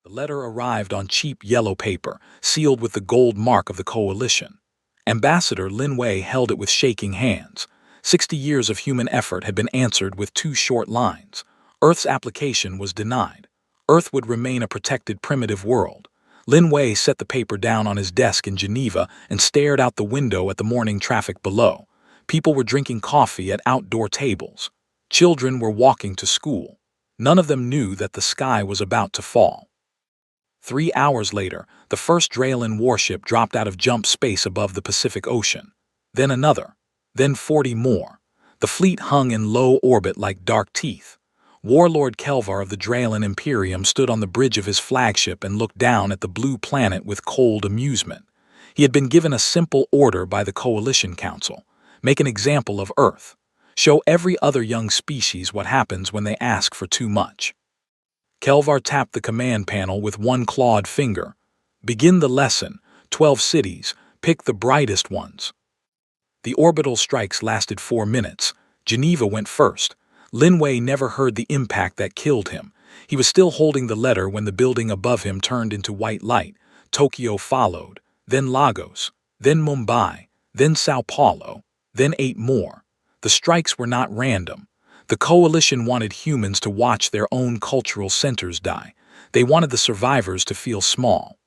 The letter arrived on cheap yellow paper, sealed with the gold mark of the coalition. Ambassador Lin Wei held it with shaking hands. 60 years of human effort had been answered with 2 short lines. Earth's application was denied. Earth would remain a protected primitive world. Lin Wei set the paper down on his desk in Geneva and stared out the window at the morning traffic below. People were drinking coffee at outdoor tables. Children were walking to school. None of them knew that the sky was about to fall. 3 hours later, the first Dralin warship dropped out of jump space above the Pacific Ocean. Then another. Then 40 more. The fleet hung in low orbit like dark teeth. Warlord Kelvar of the Dralin Imperium stood on the bridge of his flagship and looked down at the blue planet with cold amusement. He had been given a simple order by the Coalition Council. Make an example of Earth. Show every other young species what happens when they ask for too much. Kelvar tapped the command panel with one clawed finger. Begin the lesson. 12 cities. Pick the brightest ones. The orbital strikes lasted 4 minutes. Geneva went first. Lin Wei never heard the impact that killed him. He was still holding the letter when the building above him turned into white light. Tokyo followed, then Lagos, then Mumbai, then Sao Paulo, then 8 more. The strikes were not random. The coalition wanted humans to watch their own cultural centers die. They wanted the survivors to feel small.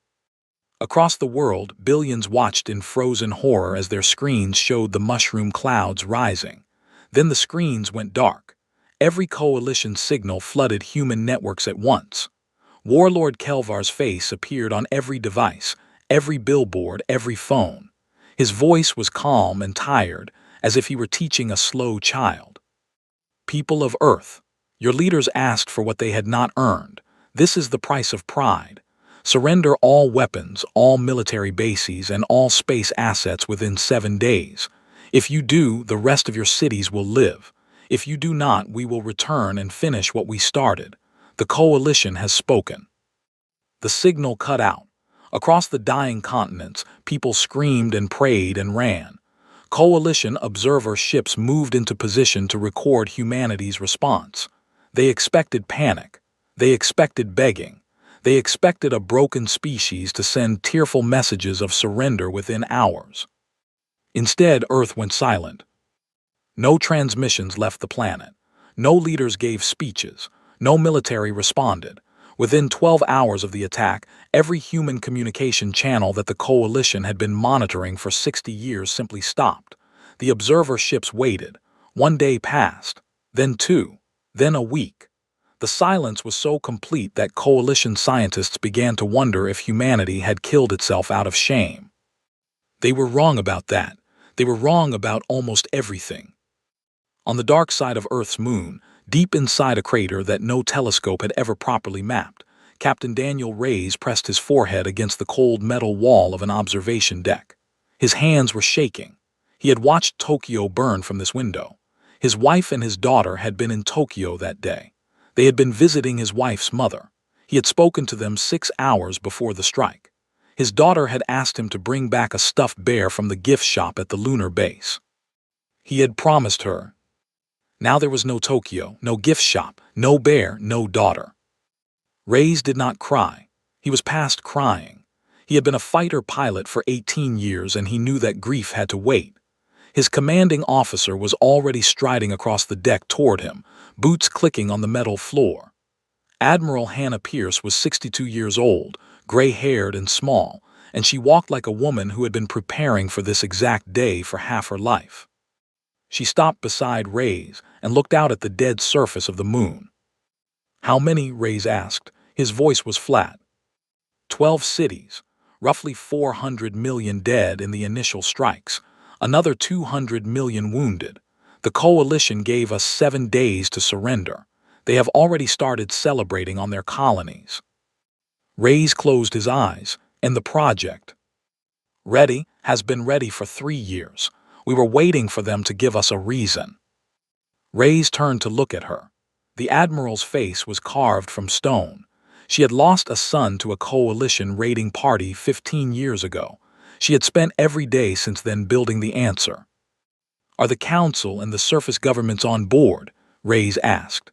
Across the world, billions watched in frozen horror as their screens showed the mushroom clouds rising. Then the screens went dark. Every coalition signal flooded human networks at once. Warlord Kelvar's face appeared on every device, every billboard, every phone. His voice was calm and tired, as if he were teaching a slow child. People of Earth, your leaders asked for what they had not earned. This is the price of pride. Surrender all weapons, all military bases, and all space assets within 7 days. If you do, the rest of your cities will live. If you do not, we will return and finish what we started. The coalition has spoken. The signal cut out. Across the dying continents, people screamed and prayed and ran. Coalition observer ships moved into position to record humanity's response. They expected panic. They expected begging. They expected a broken species to send tearful messages of surrender within hours. Instead, Earth went silent. No transmissions left the planet. No leaders gave speeches. No military responded. Within 12 hours of the attack, every human communication channel that the coalition had been monitoring for 60 years simply stopped. The observer ships waited. 1 day passed, then 2, then a week. The silence was so complete that coalition scientists began to wonder if humanity had killed itself out of shame. They were wrong about that. They were wrong about almost everything. On the dark side of Earth's moon, deep inside a crater that no telescope had ever properly mapped, Captain Daniel Reyes pressed his forehead against the cold metal wall of an observation deck. His hands were shaking. He had watched Tokyo burn from this window. His wife and his daughter had been in Tokyo that day. They had been visiting his wife's mother. He had spoken to them 6 hours before the strike. His daughter had asked him to bring back a stuffed bear from the gift shop at the lunar base. He had promised her. Now there was no Tokyo, no gift shop, no bear, no daughter. Reyes did not cry. He was past crying. He had been a fighter pilot for 18 years and he knew that grief had to wait. His commanding officer was already striding across the deck toward him, boots clicking on the metal floor. Admiral Hannah Pierce was 62 years old, gray-haired and small, and she walked like a woman who had been preparing for this exact day for half her life. She stopped beside Reyes and looked out at the dead surface of the moon. How many? Reyes asked. His voice was flat. 12 cities, roughly 400 million dead in the initial strikes, another 200 million wounded. The coalition gave us 7 days to surrender. They have already started celebrating on their colonies. Reyes closed his eyes, and the project, ready, has been ready for 3 years. We were waiting for them to give us a reason. Reyes turned to look at her. The Admiral's face was carved from stone. She had lost a son to a coalition raiding party 15 years ago. She had spent every day since then building the answer. Are the Council and the surface governments on board? Reyes asked.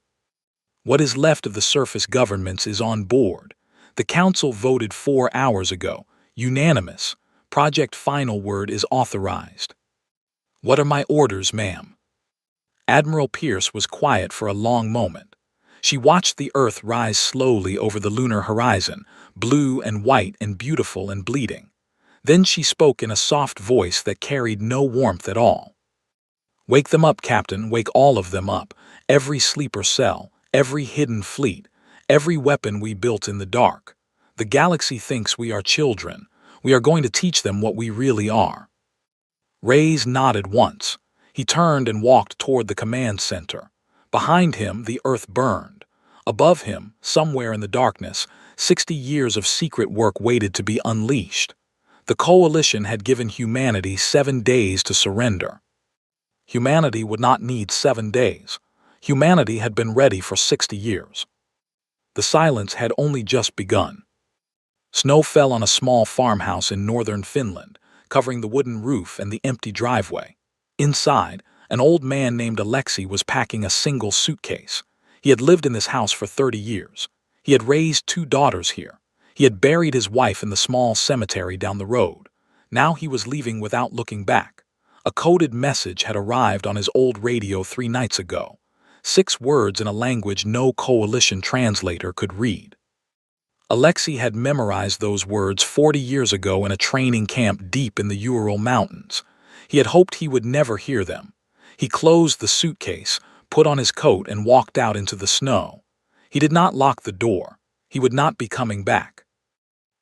What is left of the surface governments is on board. The council voted 4 hours ago. Unanimous. Project final word is authorized. What are my orders, ma'am? Admiral Pierce was quiet for a long moment. She watched the Earth rise slowly over the lunar horizon, blue and white and beautiful and bleeding. Then she spoke in a soft voice that carried no warmth at all. Wake them up, Captain, wake all of them up. Every sleeper cell, every hidden fleet, every weapon we built in the dark. The galaxy thinks we are children. We are going to teach them what we really are. Reyes nodded once. He turned and walked toward the command center. Behind him, the Earth burned. Above him, somewhere in the darkness, 60 years of secret work waited to be unleashed. The Coalition had given humanity 7 days to surrender. Humanity would not need 7 days. Humanity had been ready for 60 years. The silence had only just begun. Snow fell on a small farmhouse in northern Finland, covering the wooden roof and the empty driveway. Inside, an old man named Alexei was packing a single suitcase. He had lived in this house for 30 years. He had raised 2 daughters here. He had buried his wife in the small cemetery down the road. Now he was leaving without looking back. A coded message had arrived on his old radio 3 nights ago. 6 words in a language no Coalition translator could read. Alexei had memorized those words 40 years ago in a training camp deep in the Ural Mountains. He had hoped he would never hear them. He closed the suitcase, put on his coat, and walked out into the snow. He did not lock the door. He would not be coming back.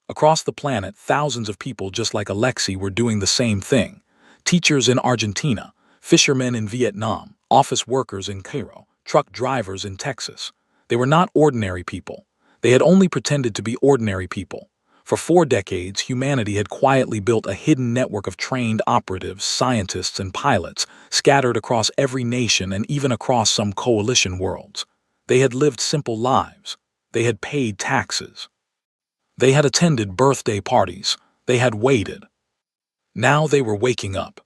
Across the planet, thousands of people just like Alexei were doing the same thing. Teachers in Argentina, fishermen in Vietnam, office workers in Cairo, truck drivers in Texas. They were not ordinary people. They had only pretended to be ordinary people. For 4 decades, humanity had quietly built a hidden network of trained operatives, scientists, and pilots, scattered across every nation and even across some Coalition worlds. They had lived simple lives. They had paid taxes. They had attended birthday parties. They had waited. Now they were waking up.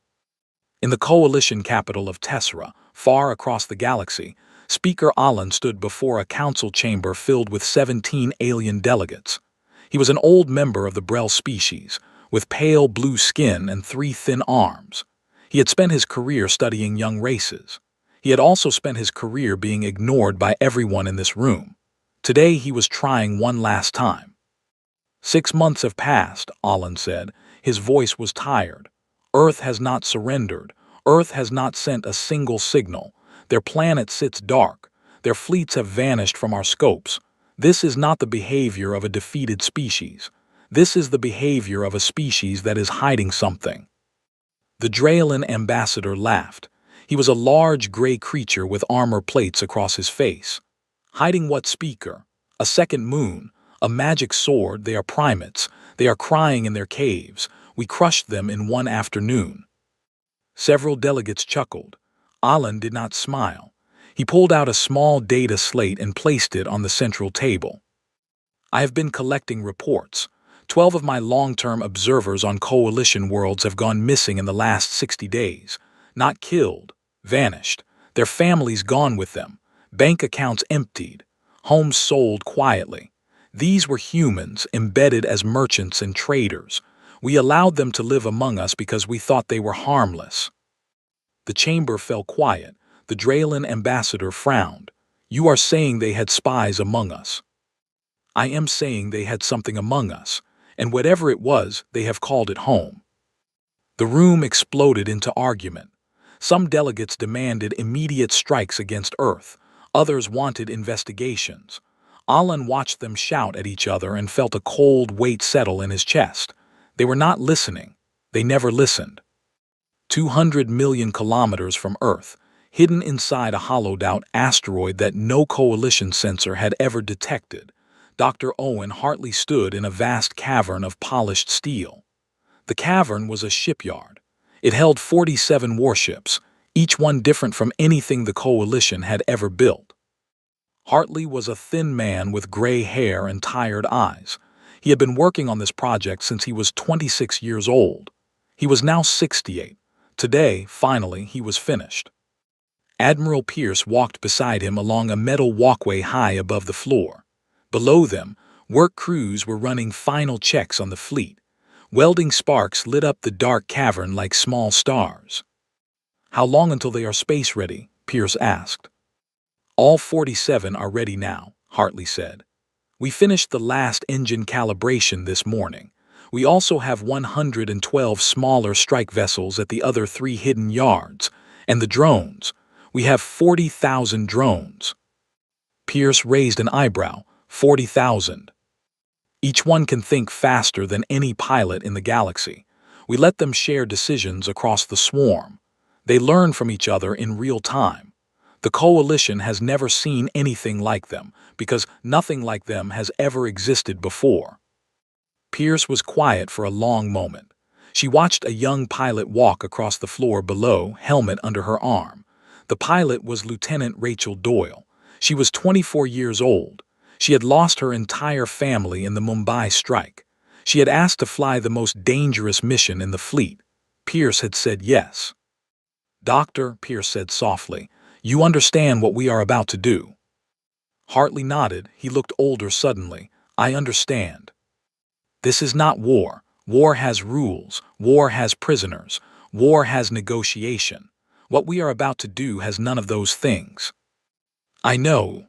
In the Coalition capital of Tessera, far across the galaxy, Speaker Alan stood before a council chamber filled with 17 alien delegates. He was an old member of the Brel species, with pale blue skin and 3 thin arms. He had spent his career studying young races. He had also spent his career being ignored by everyone in this room. Today he was trying one last time. 6 months have passed, Alan said. His voice was tired. Earth has not surrendered. Earth has not sent a single signal. Their planet sits dark. Their fleets have vanished from our scopes. This is not the behavior of a defeated species. This is the behavior of a species that is hiding something. The Drailan ambassador laughed. He was a large gray creature with armor plates across his face. Hiding what, Speaker? A second moon, a magic sword. They are primates. They are crying in their caves. We crushed them in 1 afternoon. Several delegates chuckled. Alan did not smile. He pulled out a small data slate and placed it on the central table. I have been collecting reports. 12 of my long-term observers on Coalition worlds have gone missing in the last 60 days. Not killed, vanished. Their families gone with them. Bank accounts emptied. Homes sold quietly. These were humans embedded as merchants and traders. We allowed them to live among us because we thought they were harmless. The chamber fell quiet. The Drailan ambassador frowned. You are saying they had spies among us. I am saying they had something among us, and whatever it was, they have called it home. The room exploded into argument. Some delegates demanded immediate strikes against Earth. Others wanted investigations. Alan watched them shout at each other and felt a cold weight settle in his chest. They were not listening. They never listened. 200 million kilometers from Earth, hidden inside a hollowed-out asteroid that no Coalition sensor had ever detected, Dr. Owen Hartley stood in a vast cavern of polished steel. The cavern was a shipyard. It held 47 warships, each one different from anything the Coalition had ever built. Hartley was a thin man with gray hair and tired eyes. He had been working on this project since he was 26 years old. He was now 68. Today, finally, he was finished. Admiral Pierce walked beside him along a metal walkway high above the floor. Below them, Work crews were running final checks on the fleet. Welding sparks lit up the dark cavern like small stars. "How long until they are space-ready?" Pierce asked. "All 47 are ready now," Hartley said. "We finished the last engine calibration this morning. We also have 112 smaller strike vessels at the other 3 hidden yards. And the drones. We have 40,000 drones." Pierce raised an eyebrow. 40,000. Each one can think faster than any pilot in the galaxy. We let them share decisions across the swarm. They learn from each other in real time. The Coalition has never seen anything like them, because nothing like them has ever existed before. Pierce was quiet for a long moment. She watched a young pilot walk across the floor below, helmet under her arm. The pilot was Lieutenant Rachel Doyle. She was 24 years old. She had lost her entire family in the Mumbai strike. She had asked to fly the most dangerous mission in the fleet. Pierce had said yes. "Doctor," Pierce said softly, "you understand what we are about to do?" Hartley nodded. He looked older suddenly. "I understand. This is not war. War has rules. War has prisoners. War has negotiation. What we are about to do has none of those things." "I know.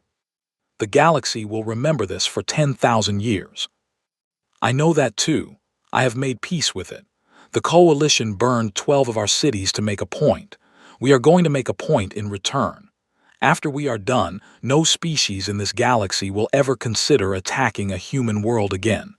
The galaxy will remember this for 10,000 years." "I know that too. I have made peace with it. The Coalition burned 12 of our cities to make a point. We are going to make a point in return. After we are done, no species in this galaxy will ever consider attacking a human world again."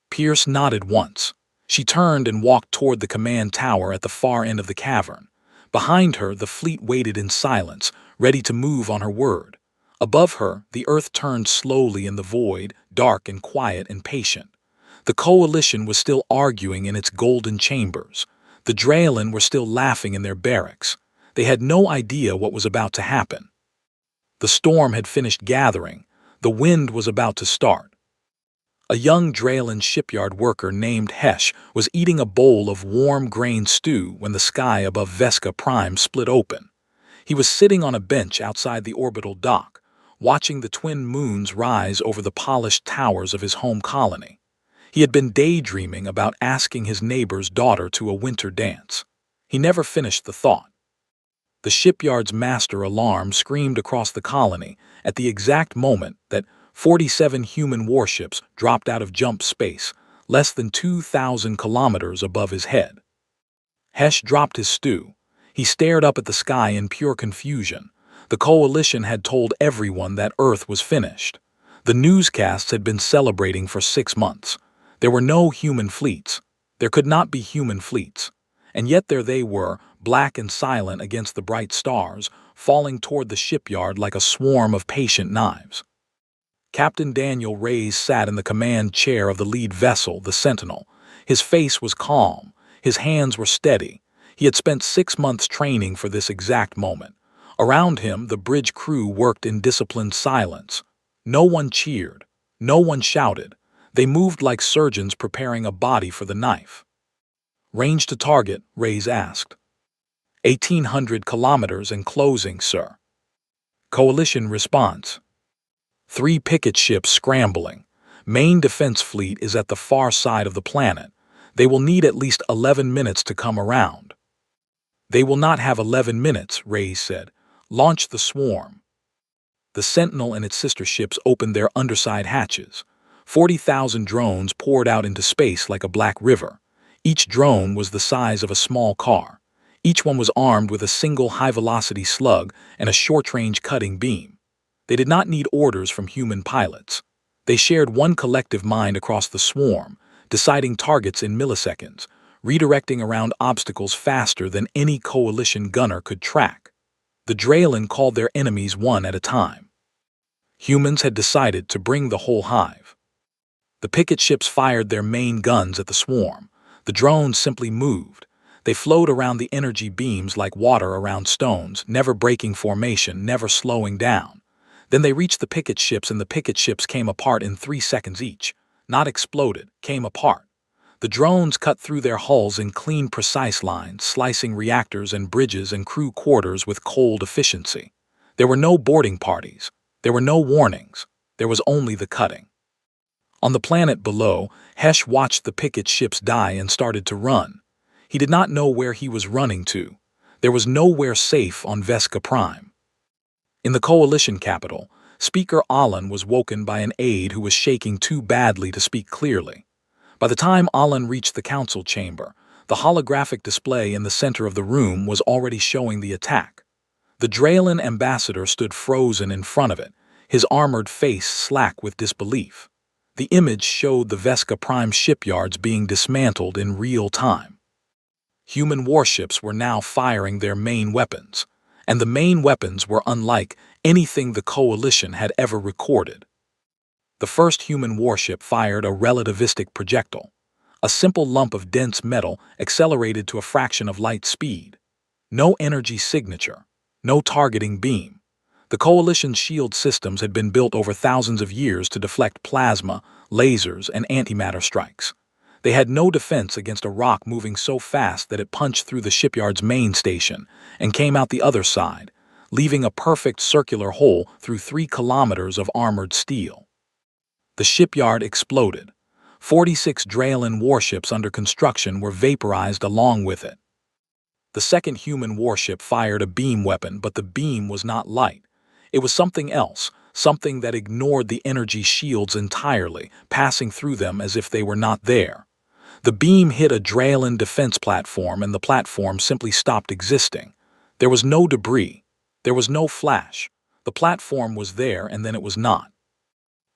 Pierce nodded once. She turned and walked toward the command tower at the far end of the cavern. Behind her, the fleet waited in silence, ready to move on her word. Above her, the earth turned slowly in the void, dark and quiet and patient. The Coalition was still arguing in its golden chambers. The Draylen were still laughing in their barracks. They had no idea what was about to happen. The storm had finished gathering. The wind was about to start. A young Draylen shipyard worker named Hesh was eating a bowl of warm grain stew when the sky above Vesca Prime split open. He was sitting on a bench outside the orbital dock, watching the twin moons rise over the polished towers of his home colony. He had been daydreaming about asking his neighbor's daughter to a winter dance. He never finished the thought. The shipyard's master alarm screamed across the colony at the exact moment that 47 human warships dropped out of jump space, less than 2,000 kilometers above his head. Hesh dropped his stew. He stared up at the sky in pure confusion. The Coalition had told everyone that Earth was finished. The newscasts had been celebrating for 6 months. There were no human fleets. There could not be human fleets. And yet there they were, black and silent against the bright stars, falling toward the shipyard like a swarm of patient knives. Captain Daniel Reyes sat in the command chair of the lead vessel, the Sentinel. His face was calm. His hands were steady. He had spent 6 months training for this exact moment. Around him, the bridge crew worked in disciplined silence. No one cheered. No one shouted. They moved like surgeons preparing a body for the knife. "Range to target," Reyes asked. 1,800 kilometers and closing, sir." Coalition response. 3 picket ships scrambling. Main defense fleet is at the far side of the planet. They will need at least 11 minutes to come around. "They will not have 11 minutes, Reyes said. Launch the swarm." The Sentinel and its sister ships opened their underside hatches. 40,000 drones poured out into space like a black river. Each drone was the size of a small car. Each one was armed with a single high-velocity slug and a short-range cutting beam. They did not need orders from human pilots. They shared one collective mind across the swarm, deciding targets in milliseconds, redirecting around obstacles faster than any Coalition gunner could track. The Draylen called their enemies one at a time. Humans had decided to bring the whole hive. The picket ships fired their main guns at the swarm. The drones simply moved. They flowed around the energy beams like water around stones, never breaking formation, never slowing down. Then they reached the picket ships, and the picket ships came apart in 3 seconds each. Not exploded, came apart. The drones cut through their hulls in clean, precise lines, slicing reactors and bridges and crew quarters with cold efficiency. There were no boarding parties. There were no warnings. There was only the cutting. On the planet below, Hesh watched the picket ships die and started to run. He did not know where he was running to. There was nowhere safe on Vesca Prime. In the Coalition capital, Speaker Alan was woken by an aide who was shaking too badly to speak clearly. By the time Alan reached the council chamber, the holographic display in the center of the room was already showing the attack. The Draylen ambassador stood frozen in front of it, his armored face slack with disbelief. The image showed the Vesca Prime shipyards being dismantled in real time. Human warships were now firing their main weapons, and the main weapons were unlike anything the Coalition had ever recorded. The first human warship fired a relativistic projectile, a simple lump of dense metal accelerated to a fraction of light speed. No energy signature, no targeting beam. The Coalition's shield systems had been built over thousands of years to deflect plasma, lasers, and antimatter strikes. They had no defense against a rock moving so fast that it punched through the shipyard's main station and came out the other side, leaving a perfect circular hole through 3 kilometers of armored steel. The shipyard exploded. 46 Draylen warships under construction were vaporized along with it. The second human warship fired a beam weapon, but the beam was not light. It was something else, something that ignored the energy shields entirely, passing through them as if they were not there. The beam hit a Draylen defense platform, and the platform simply stopped existing. There was no debris. There was no flash. The platform was there, and then it was not.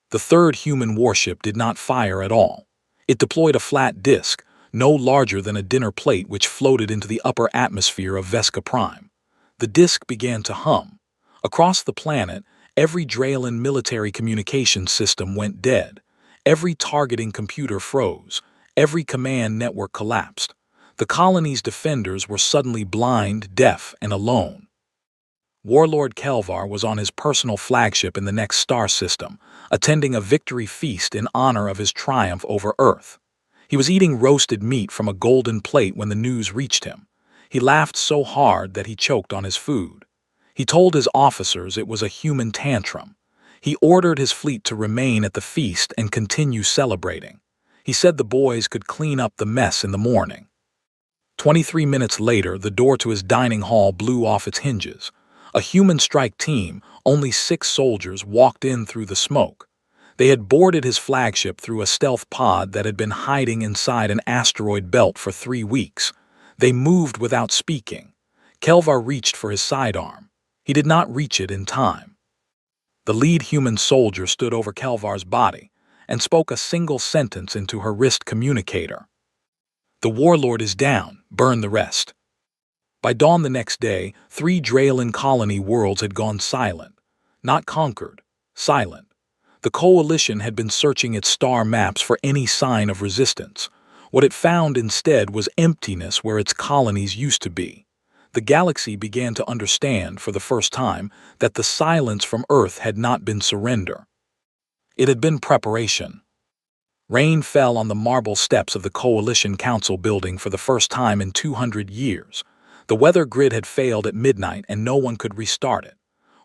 The third human warship did not fire at all. It deployed a flat disk, no larger than a dinner plate, which floated into the upper atmosphere of Vesca Prime. The disk began to hum. Across the planet, every Draylen military communications system went dead. Every targeting computer froze. Every command network collapsed. The colony's defenders were suddenly blind, deaf, and alone. Warlord Kelvar was on his personal flagship in the next star system, attending a victory feast in honor of his triumph over Earth. He was eating roasted meat from a golden plate when the news reached him. He laughed so hard that he choked on his food. He told his officers it was a human tantrum. He ordered his fleet to remain at the feast and continue celebrating. He said the boys could clean up the mess in the morning. 23 minutes later, the door to his dining hall blew off its hinges. A human strike team, only 6 soldiers, walked in through the smoke. They had boarded his flagship through a stealth pod that had been hiding inside an asteroid belt for 3 weeks. They moved without speaking. Kelvar reached for his sidearm. He did not reach it in time. The lead human soldier stood over Kelvar's body and spoke a single sentence into her wrist communicator. "The warlord is down, burn the rest." By dawn the next day, 3 Draylen colony worlds had gone silent. Not conquered, silent. The Coalition had been searching its star maps for any sign of resistance. What it found instead was emptiness where its colonies used to be. The galaxy began to understand, for the first time, that the silence from Earth had not been surrender. It had been preparation. Rain fell on the marble steps of the Coalition Council building for the first time in 200 years. The weather grid had failed at midnight and no one could restart it.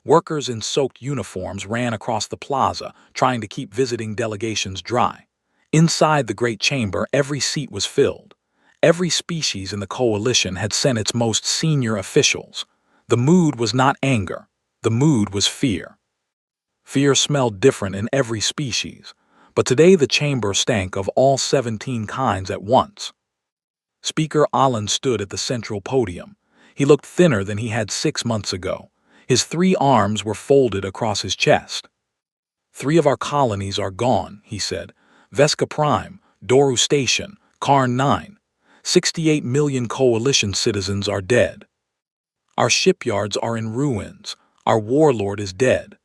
Workers in soaked uniforms ran across the plaza, trying to keep visiting delegations dry. Inside the great chamber, every seat was filled. Every species in the Coalition had sent its most senior officials. The mood was not anger. The mood was fear. Fear smelled different in every species, but today the chamber stank of all 17 kinds at once. Speaker Alan stood at the central podium. He looked thinner than he had 6 months ago. His 3 arms were folded across his chest. "3 of our colonies are gone," he said. "Vesca Prime, Doru Station, Karn 9. 68 million Coalition citizens are dead. Our shipyards are in ruins. Our warlord is dead.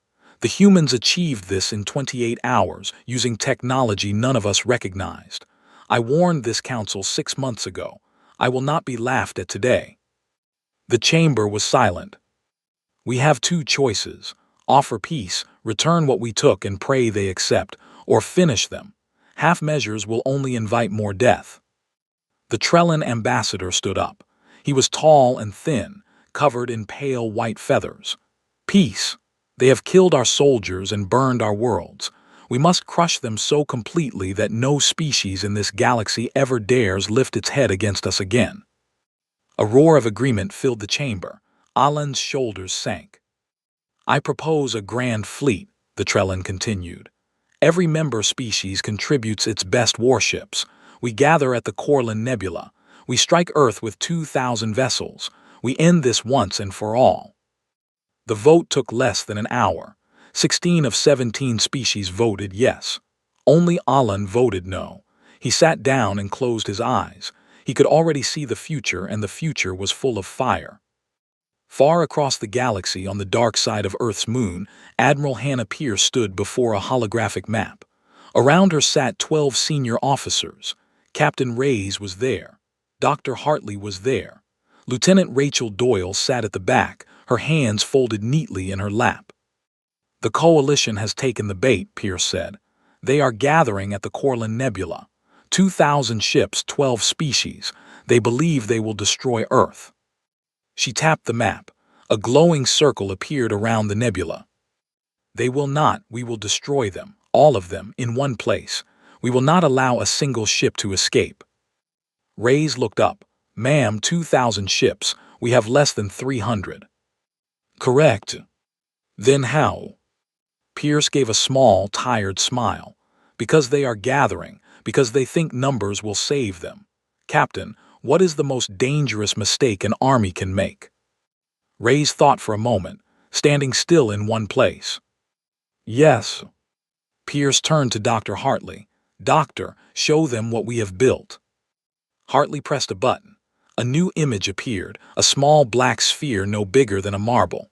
The humans achieved this in 28 hours, using technology none of us recognized. I warned this council 6 months ago. I will not be laughed at today." The chamber was silent. "We have 2 choices. Offer peace, return what we took and pray they accept, or finish them. Half measures will only invite more death." The Draylen ambassador stood up. He was tall and thin, covered in pale white feathers. "Peace. They have killed our soldiers and burned our worlds. We must crush them so completely that no species in this galaxy ever dares lift its head against us again." A roar of agreement filled the chamber. Alan's shoulders sank. "I propose a grand fleet," the Trellin continued. "Every member species contributes its best warships. We gather at the Corlin Nebula. We strike Earth with 2,000 vessels. We end this once and for all." The vote took less than an hour. 16 of 17 species voted yes. Only Alan voted no. He sat down and closed his eyes. He could already see the future, and the future was full of fire. Far across the galaxy, on the dark side of Earth's moon, Admiral Hannah Pierce stood before a holographic map. Around her sat 12 senior officers. Captain Reyes was there. Dr. Hartley was there. Lieutenant Rachel Doyle sat at the back, her hands folded neatly in her lap. "The Coalition has taken the bait," Pierce said. "They are gathering at the Corlin Nebula. 2,000 ships, 12 species. They believe they will destroy Earth." She tapped the map. A glowing circle appeared around the nebula. "They will not. We will destroy them, all of them, in one place. We will not allow a single ship to escape." Reyes looked up. "Ma'am, 2,000 ships. We have less than 300. "Correct." "Then how?" Pierce gave a small, tired smile. "Because they are gathering, because they think numbers will save them. Captain, what is the most dangerous mistake an army can make?" Reyes thought for a moment, standing still in one place. "Yes." Pierce turned to Dr. Hartley. "Doctor, show them what we have built." Hartley pressed a button. A new image appeared, a small black sphere no bigger than a marble.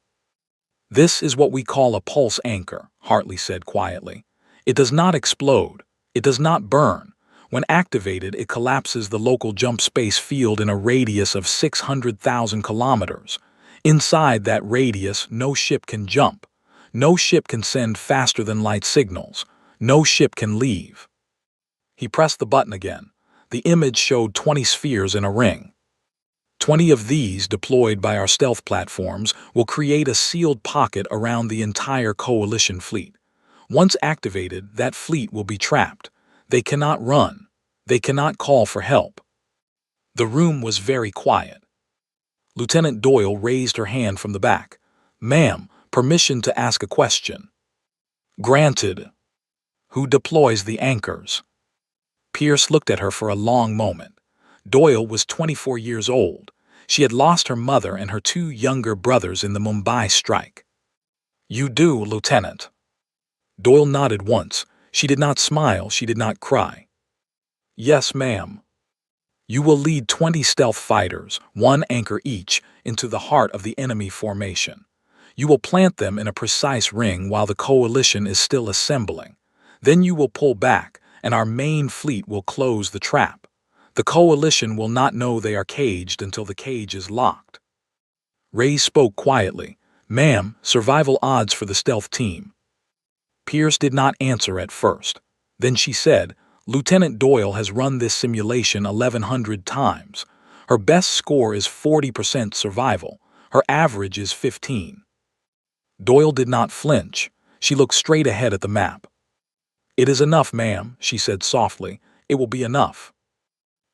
"This is what we call a pulse anchor," Hartley said quietly. "It does not explode. It does not burn. When activated, it collapses the local jump space field in a radius of 600,000 kilometers. Inside that radius, no ship can jump. No ship can send faster than light signals. No ship can leave." He pressed the button again. The image showed 20 spheres in a ring. 20 of these, deployed by our stealth platforms, will create a sealed pocket around the entire Coalition fleet. Once activated, that fleet will be trapped. They cannot run. They cannot call for help. The room was very quiet. Lieutenant Doyle raised her hand from the back. "Ma'am, permission to ask a question." "Granted." "Who deploys the anchors?" Pierce looked at her for a long moment. Doyle was 24 years old. She had lost her mother and her 2 younger brothers in the Mumbai strike. "You do, Lieutenant." Doyle nodded once. She did not smile, she did not cry. "Yes, ma'am." "You will lead 20 stealth fighters, 1 anchor each, into the heart of the enemy formation. You will plant them in a precise ring while the Coalition is still assembling. Then you will pull back, and our main fleet will close the trap. The Coalition will not know they are caged until the cage is locked." Reyes spoke quietly. "Ma'am, survival odds for the stealth team." Pierce did not answer at first. Then she said, "Lieutenant Doyle has run this simulation 1,100 times. Her best score is 40% survival. Her average is 15. Doyle did not flinch. She looked straight ahead at the map. "It is enough, ma'am," she said softly. "It will be enough."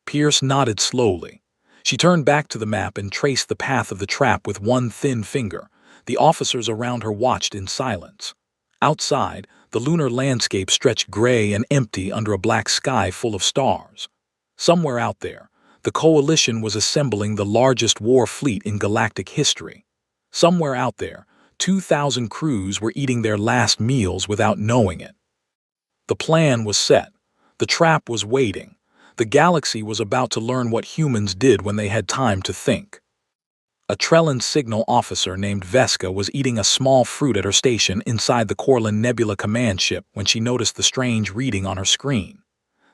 Pierce nodded slowly. She turned back to the map and traced the path of the trap with one thin finger. The officers around her watched in silence. Outside, the lunar landscape stretched gray and empty under a black sky full of stars. Somewhere out there, the Coalition was assembling the largest war fleet in galactic history. Somewhere out there, 2,000 crews were eating their last meals without knowing it. The plan was set. The trap was waiting. The galaxy was about to learn what humans did when they had time to think. A Trellin signal officer named Veska was eating a small fruit at her station inside the Corlin Nebula command ship when she noticed the strange reading on her screen.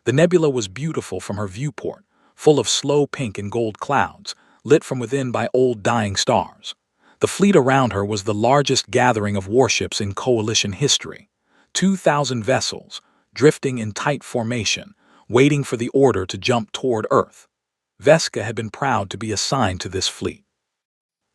The nebula was beautiful from her viewport, full of slow pink and gold clouds, lit from within by old dying stars. The fleet around her was the largest gathering of warships in Coalition history. 2,000 vessels, drifting in tight formation, waiting for the order to jump toward Earth. Veska had been proud to be assigned to this fleet.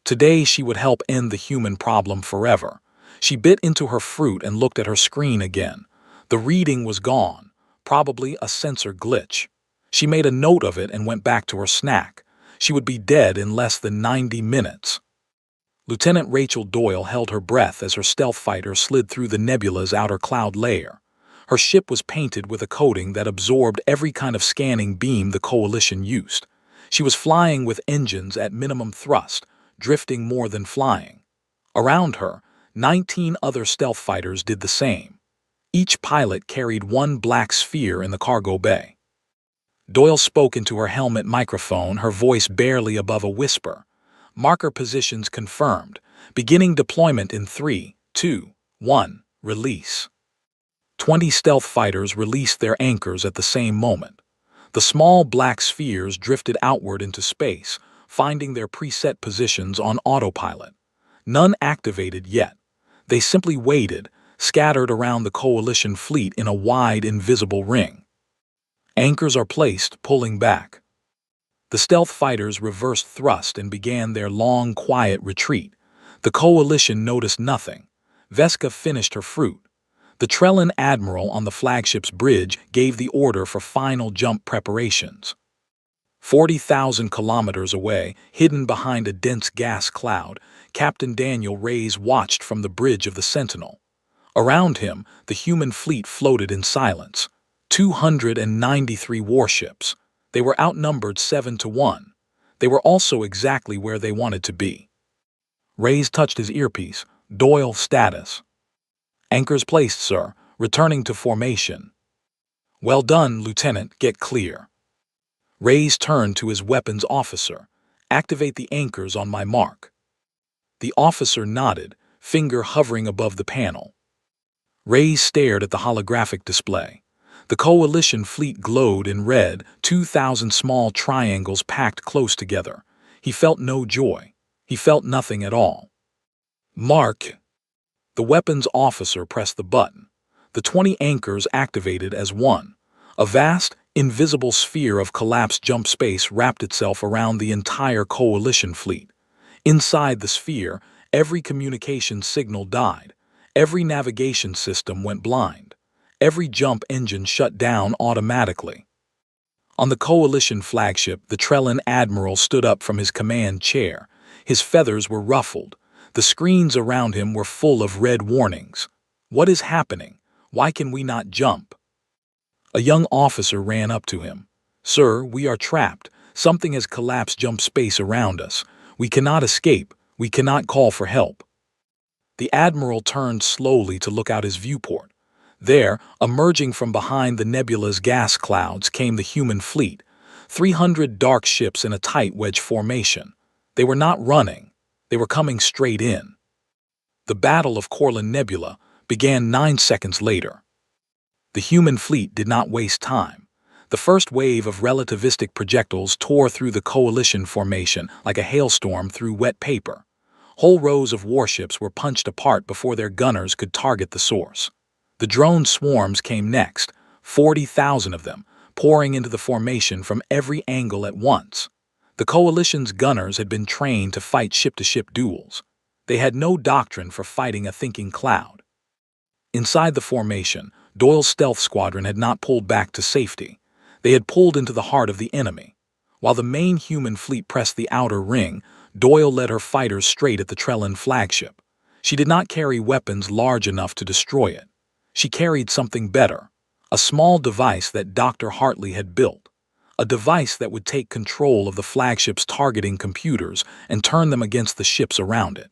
Today she would help end the human problem forever. She bit into her fruit and looked at her screen again. The reading was gone, probably a sensor glitch. She made a note of it and went back to her snack. She would be dead in less than 90 minutes. Lieutenant Rachel Doyle held her breath as her stealth fighter slid through the nebula's outer cloud layer. Her ship was painted with a coating that absorbed every kind of scanning beam the Coalition used. She was flying with engines at minimum thrust, drifting more than flying. Around her, 19 other stealth fighters did the same. Each pilot carried one black sphere in the cargo bay. Doyle spoke into her helmet microphone, her voice barely above a whisper. Marker positions confirmed. Beginning deployment in 3, 2, 1, release. 20 stealth fighters released their anchors at the same moment. The small black spheres drifted outward into space, finding their preset positions on autopilot. None activated yet. They simply waited, scattered around the Coalition fleet in a wide, invisible ring. Anchors are placed, pulling back. The stealth fighters reversed thrust and began their long, quiet retreat. The Coalition noticed nothing. Vesca finished her fruit. The Trellin admiral on the flagship's bridge gave the order for final jump preparations. 40,000 kilometers away, hidden behind a dense gas cloud, Captain Daniel Reyes watched from the bridge of the Sentinel. Around him, the human fleet floated in silence. 293 warships. They were outnumbered 7-1. They were also exactly where they wanted to be. Reyes touched his earpiece. Doyle, status. Anchors placed, sir. Returning to formation. Well done, Lieutenant. Get clear. Reyes turned to his weapons officer. Activate the anchors on my mark. The officer nodded, finger hovering above the panel. Reyes stared at the holographic display. The Coalition fleet glowed in red, 2,000 small triangles packed close together. He felt no joy. He felt nothing at all. Mark. The weapons officer pressed the button. The 20 anchors activated as one. A vast, invisible sphere of collapsed jump space wrapped itself around the entire Coalition fleet. Inside the sphere, every communication signal died. Every navigation system went blind. Every jump engine shut down automatically. On the Coalition flagship, the Trellin admiral stood up from his command chair. His feathers were ruffled. The screens around him were full of red warnings. What is happening? Why can we not jump? A young officer ran up to him. Sir, we are trapped. Something has collapsed jump space around us. We cannot escape. We cannot call for help. The admiral turned slowly to look out his viewport. There, emerging from behind the nebula's gas clouds, came the human fleet. 300 dark ships in a tight wedge formation. They were not running. They were coming straight in. The Battle of Corlin Nebula began 9 seconds later. The human fleet did not waste time. The first wave of relativistic projectiles tore through the Coalition formation like a hailstorm through wet paper. Whole rows of warships were punched apart before their gunners could target the source. The drone swarms came next, 40,000 of them, pouring into the formation from every angle at once. The Coalition's gunners had been trained to fight ship-to-ship duels. They had no doctrine for fighting a thinking cloud. Inside the formation, Doyle's stealth squadron had not pulled back to safety. They had pulled into the heart of the enemy. While the main human fleet pressed the outer ring, Doyle led her fighters straight at the Trellin flagship. She did not carry weapons large enough to destroy it. She carried something better, a small device that Dr. Hartley had built, a device that would take control of the flagship's targeting computers and turn them against the ships around it.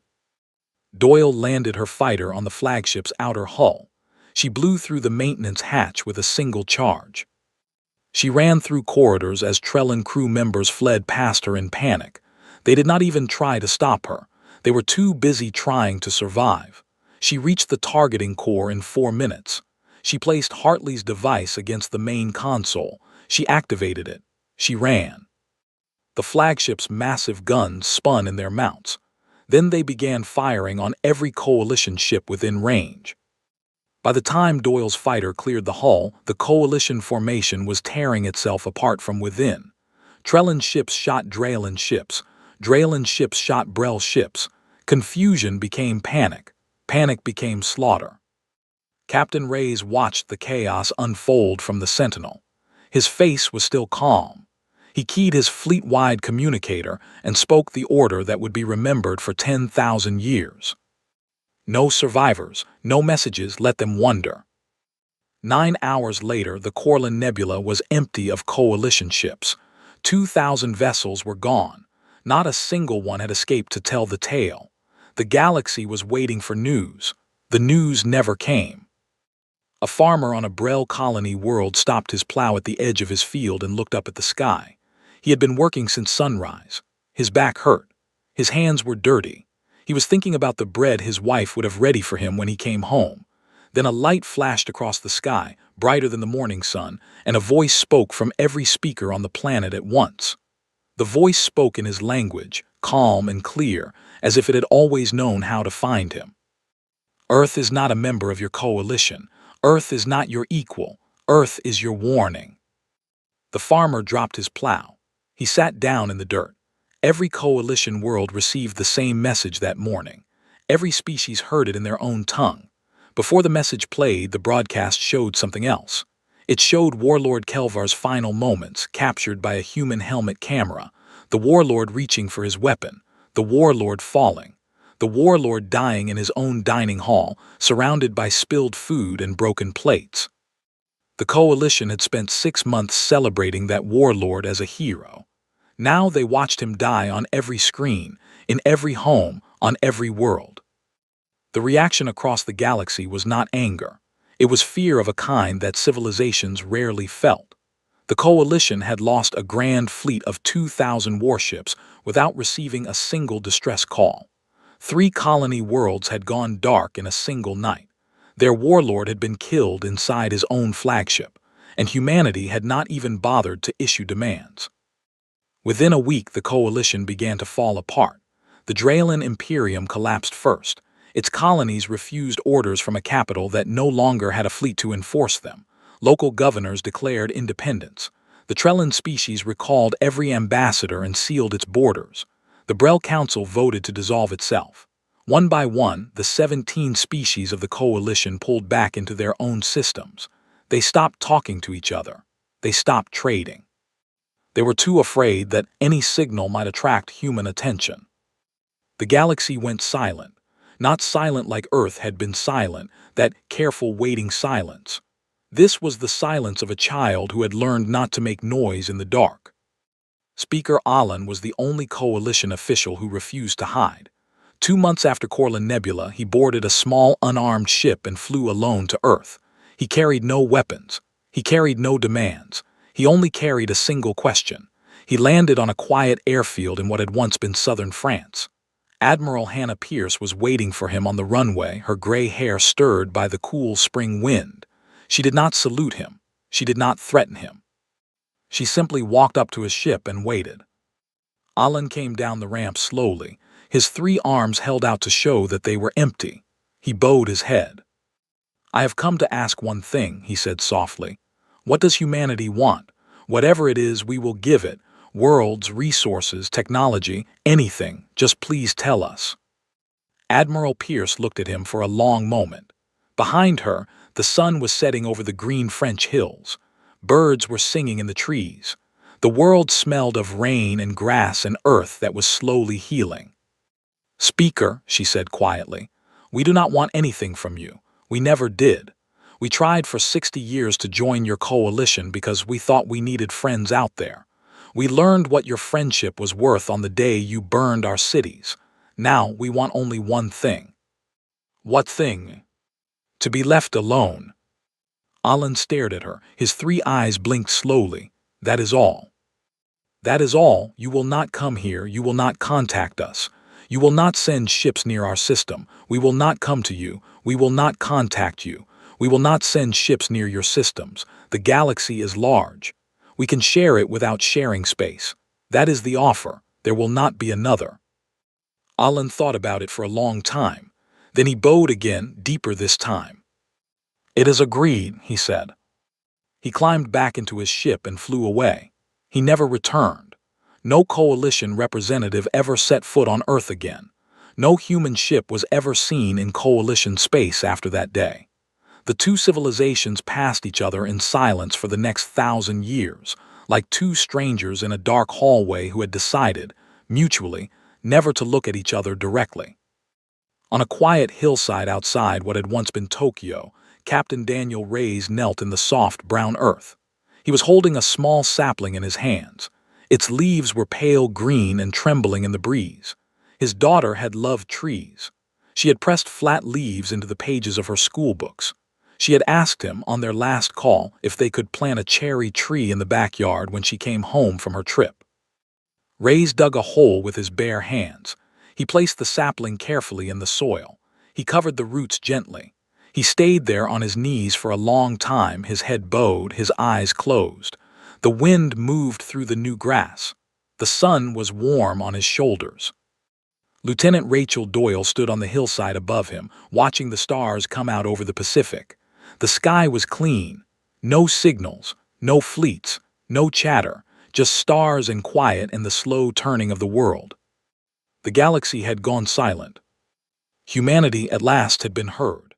Doyle landed her fighter on the flagship's outer hull. She blew through the maintenance hatch with a single charge. She ran through corridors as Trellin crew members fled past her in panic. They did not even try to stop her. They were too busy trying to survive. She reached the targeting core in 4 minutes. She placed Hartley's device against the main console. She activated it. She ran. The flagship's massive guns spun in their mounts. Then they began firing on every Coalition ship within range. By the time Doyle's fighter cleared the hull, the Coalition formation was tearing itself apart from within. Trellin ships shot Drellin ships. Drellin ships shot Brel ships. Confusion became panic. Panic became slaughter. Captain Reyes watched the chaos unfold from the Sentinel. His face was still calm. He keyed his fleet-wide communicator and spoke the order that would be remembered for 10,000 years. No survivors, no messages, let them wonder. 9 hours later, the Corlin Nebula was empty of Coalition ships. 2,000 vessels were gone. Not a single one had escaped to tell the tale. The galaxy was waiting for news. The news never came. A farmer on a Brel colony world stopped his plow at the edge of his field and looked up at the sky. He had been working since sunrise. His back hurt. His hands were dirty. He was thinking about the bread his wife would have ready for him when he came home. Then a light flashed across the sky, brighter than the morning sun, and a voice spoke from every speaker on the planet at once. The voice spoke in his language, calm and clear, as if it had always known how to find him. Earth is not a member of your coalition. Earth is not your equal. Earth is your warning. The farmer dropped his plow. He sat down in the dirt. Every coalition world received the same message that morning. Every species heard it in their own tongue. Before the message played, the broadcast showed something else. It showed Warlord Kelvar's final moments, captured by a human helmet camera, the Warlord reaching for his weapon, the Warlord falling, the Warlord dying in his own dining hall, surrounded by spilled food and broken plates. The Coalition had spent 6 months celebrating that Warlord as a hero. Now they watched him die on every screen, in every home, on every world. The reaction across the galaxy was not anger. It was fear of a kind that civilizations rarely felt. The Coalition had lost a grand fleet of 2,000 warships without receiving a single distress call. 3 colony worlds had gone dark in a single night. Their warlord had been killed inside his own flagship, and humanity had not even bothered to issue demands. Within a week, the Coalition began to fall apart. The Draylan Imperium collapsed first. Its colonies refused orders from a capital that no longer had a fleet to enforce them. Local governors declared independence. The Trellan species recalled every ambassador and sealed its borders. The Brel Council voted to dissolve itself. One by one, the 17 species of the Coalition pulled back into their own systems. They stopped talking to each other. They stopped trading. They were too afraid that any signal might attract human attention. The galaxy went silent. Not silent like Earth had been silent, that careful waiting silence. This was the silence of a child who had learned not to make noise in the dark. Speaker Alan was the only Coalition official who refused to hide. 2 months after Corlin Nebula, he boarded a small unarmed ship and flew alone to Earth. He carried no weapons. He carried no demands. He only carried a single question. He landed on a quiet airfield in what had once been southern France. Admiral Hannah Pierce was waiting for him on the runway, her gray hair stirred by the cool spring wind. She did not salute him. She did not threaten him. She simply walked up to his ship and waited. Alan came down the ramp slowly, his 3 arms held out to show that they were empty. He bowed his head. "I have come to ask one thing," he said softly. "What does humanity want? Whatever it is, we will give it. Worlds, resources, technology, anything. Just please tell us." Admiral Pierce looked at him for a long moment. Behind her, the sun was setting over the green French hills. Birds were singing in the trees. The world smelled of rain and grass and earth that was slowly healing. "Speaker," she said quietly, "we do not want anything from you. We never did. We tried for 60 years to join your coalition because we thought we needed friends out there. We learned what your friendship was worth on the day you burned our cities. Now we want only one thing." "What thing?" "To be left alone." Alan stared at her, his 3 eyes blinked slowly. "That is all." "That is all. You will not come here, you will not contact us. You will not send ships near our system. We will not come to you. We will not contact you. We will not send ships near your systems. The galaxy is large. We can share it without sharing space. That is the offer. There will not be another." Alan thought about it for a long time. Then he bowed again, deeper this time. "It is agreed," he said. He climbed back into his ship and flew away. He never returned. No coalition representative ever set foot on Earth again. No human ship was ever seen in coalition space after that day. The two civilizations passed each other in silence for the next 1,000 years, like two strangers in a dark hallway who had decided, mutually, never to look at each other directly. On a quiet hillside outside what had once been Tokyo, Captain Daniel Reyes knelt in the soft brown earth. He was holding a small sapling in his hands. Its leaves were pale green and trembling in the breeze. His daughter had loved trees. She had pressed flat leaves into the pages of her school books. She had asked him, on their last call, if they could plant a cherry tree in the backyard when she came home from her trip. Reyes dug a hole with his bare hands. He placed the sapling carefully in the soil. He covered the roots gently. He stayed there on his knees for a long time, his head bowed, his eyes closed. The wind moved through the new grass. The sun was warm on his shoulders. Lieutenant Rachel Doyle stood on the hillside above him, watching the stars come out over the Pacific. The sky was clean. No signals, no fleets, no chatter, just stars and quiet and the slow turning of the world. The galaxy had gone silent. Humanity at last had been heard.